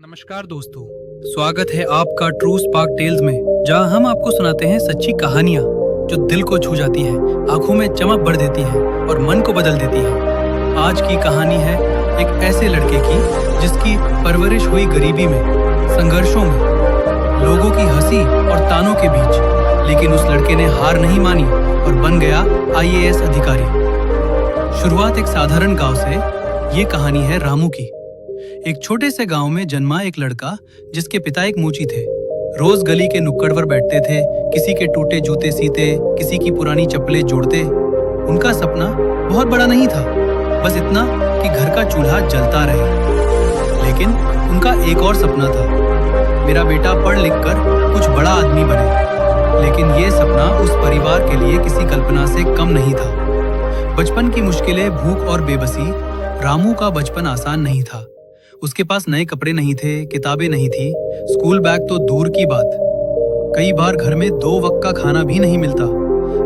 नमस्कार दोस्तों, स्वागत है आपका ट्रू स्पार्क टेल्स में, जहां हम आपको सुनाते हैं सच्ची कहानियां जो दिल को छू जाती हैं, आंखों में चमक भर देती हैं और मन को बदल देती हैं। आज की कहानी है एक ऐसे लड़के की जिसकी परवरिश हुई गरीबी में, संघर्षों में, लोगों की हंसी और तानों के बीच, लेकिन उस लड़के ने हार नहीं मानी और बन गया IAS अधिकारी। शुरुआत एक साधारण गांव से। ये कहानी है रामू की। एक छोटे से गांव में जन्मा एक लड़का जिसके पिता एक मोची थे। रोज गली के नुक्कड़ पर बैठते थे, किसी के टूटे जूते सीते, किसी की पुरानी चप्पलें जोड़ते। उनका सपना बहुत बड़ा नहीं था, बस इतना कि घर का चूल्हा जलता रहे। लेकिन उनका एक और सपना था, मेरा बेटा पढ़ लिख कर कुछ बड़ा आदमी बने। लेकिन ये सपना उस परिवार के लिए किसी कल्पना से कम नहीं था। बचपन की मुश्किलें, भूख और बेबसी। रामू का बचपन आसान नहीं था। उसके पास नए कपड़े नहीं थे, किताबें नहीं थी, स्कूल बैग तो दूर की बात। कई बार घर में 2 वक्त का खाना भी नहीं मिलता।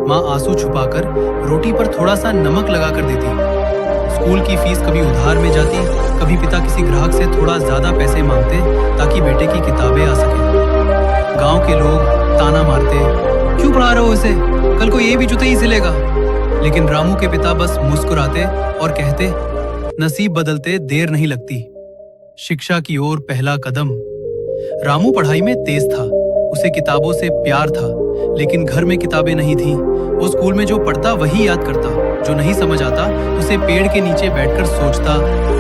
माँ आंसू छुपाकर रोटी पर थोड़ा सा नमक लगा कर देती। स्कूल की फीस कभी उधार में जाती, कभी पिता किसी ग्राहक से थोड़ा ज्यादा पैसे मांगते ताकि बेटे की किताबें आ सके। गांव के लोग ताना मारते, क्यों पढ़ा रहे हो इसे, कल को ये भी जूते ही सिलेगा। लेकिन रामू के पिता बस मुस्कुराते और कहते, नसीब बदलते देर नहीं लगती। शिक्षा की ओर पहला कदम। रामू पढ़ाई में तेज था, उसे किताबों से प्यार था, लेकिन घर में किताबें नहीं थीं। वो स्कूल में जो पढ़ता वही याद करता, जो नहीं समझ आता उसे पेड़ के नीचे बैठकर सोचता,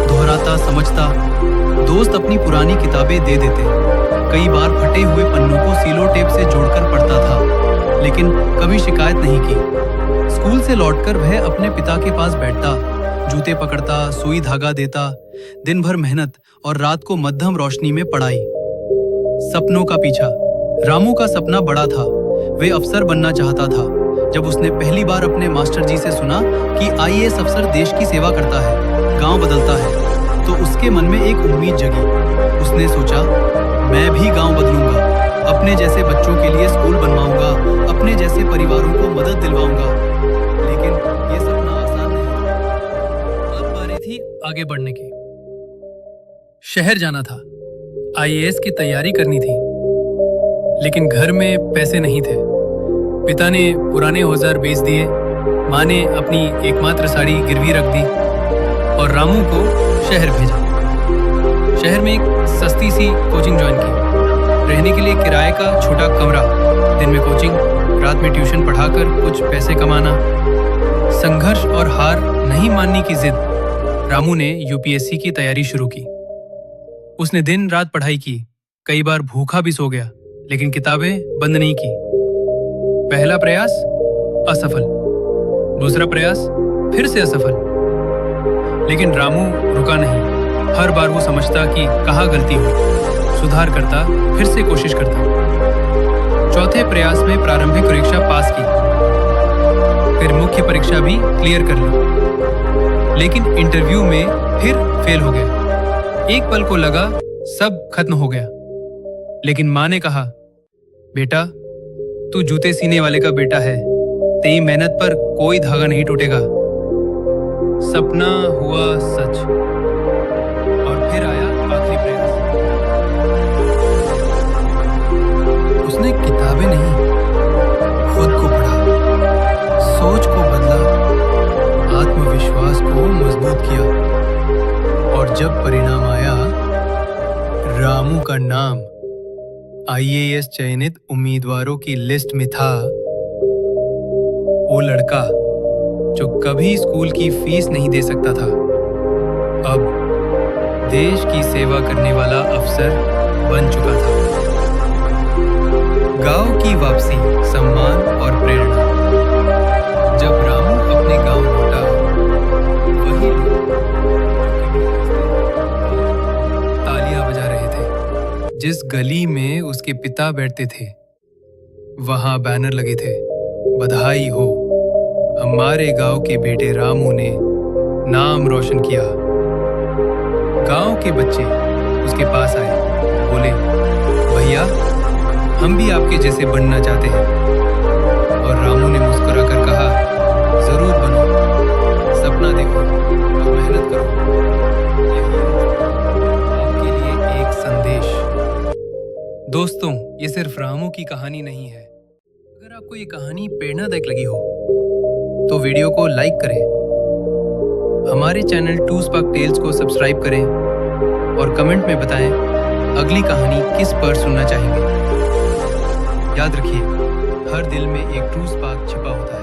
दोहराता, समझता। दोस्त अपनी पुरानी किताबें दे देते। कई बार फटे हुए पन्नों को सीलो टेप से जोड़कर पढ़ता था, लेकिन कभी शिकायत नहीं की। स्कूल से लौटकर वह अपने पिता के पास बैठता, जूते पकड़ता, सुई धागा देता। दिन भर मेहनत और रात को मध्यम रोशनी में पढ़ाई। सपनों का पीछा। रामू का सपना बड़ा था, वे अफसर बनना चाहता था। जब उसने पहली बार अपने मास्टर जी से सुना कि IAS अफसर देश की सेवा करता है, गांव बदलता है, तो उसके मन में एक उम्मीद जगी। उसने सोचा, मैं भी गांव बदलूंगा, अपने जैसे बच्चों के लिए स्कूल बनवाऊंगा, अपने जैसे परिवारों को मदद दिलवाऊंगा। लेकिन ये सपना आसान नहीं था। अब बारी थी आगे बढ़ने की। शहर जाना था, IAS की तैयारी करनी थी, लेकिन घर में पैसे नहीं थे। पिता ने पुराने औजार बेच दिए, माँ ने अपनी एकमात्र साड़ी गिरवी रख दी और रामू को शहर भेजा। शहर में एक सस्ती सी कोचिंग ज्वाइन की, रहने के लिए किराए का छोटा कमरा, दिन में कोचिंग, रात में ट्यूशन पढ़ाकर कुछ पैसे कमाना। संघर्ष और हार नहीं मानने की जिद। रामू ने UPSC की तैयारी शुरू की। उसने दिन रात पढ़ाई की, कई बार भूखा भी सो गया, लेकिन किताबें बंद नहीं की। पहला प्रयास असफल, दूसरा प्रयास फिर से असफल, लेकिन रामू रुका नहीं। हर बार वो समझता कि कहाँ गलती हुई, सुधार करता, फिर से कोशिश करता। चौथे प्रयास में प्रारंभिक परीक्षा पास की, फिर मुख्य परीक्षा भी क्लियर कर ली, लेकिन इंटरव्यू में फिर फेल हो गया। एक पल को लगा सब खत्म हो गया, लेकिन माँ ने कहा, बेटा तू जूते सीने वाले का बेटा है, तेरी मेहनत पर कोई धागा नहीं टूटेगा। सपना हुआ सच और फिर आया आखिरी प्रयास। उसने किताबें नहीं, खुद को पढ़ा, सोच को बदला, आत्मविश्वास को मजबूत किया। और जब परिणाम आया, रामू का नाम IAS चयनित उम्मीदवारों की लिस्ट में था। वो लड़का जो कभी स्कूल की फीस नहीं दे सकता था, अब देश की सेवा करने वाला अफसर बन चुका था। गांव की वापसी, सम्मान और प्रेरणा। जब रामू अपने गांव लौटा, वही लोग तालियां बजा रहे थे। जिस गली में उसके पिता बैठते थे, वहां बैनर लगे थे, बधाई हो, हमारे गांव के बेटे रामू ने नाम रोशन किया। गांव के बच्चे उसके पास आए, बोले, भैया हम भी आपके जैसे बनना चाहते हैं। और रामू ने मुस्कुराकर कहा, जरूर बनो, सपना देखो और मेहनत करो। यही आपके लिए एक संदेश दोस्तों, ये सिर्फ रामू की कहानी नहीं है। अगर आपको ये कहानी प्रेरणादायक लगी हो तो वीडियो को लाइक करें, हमारे चैनल टू स्पार्क टेल्स को सब्सक्राइब करें और कमेंट में बताएं अगली कहानी किस पर सुनना चाहेंगे। याद रखिए, हर दिल में एक ट्रू स्पार्क छिपा होता है।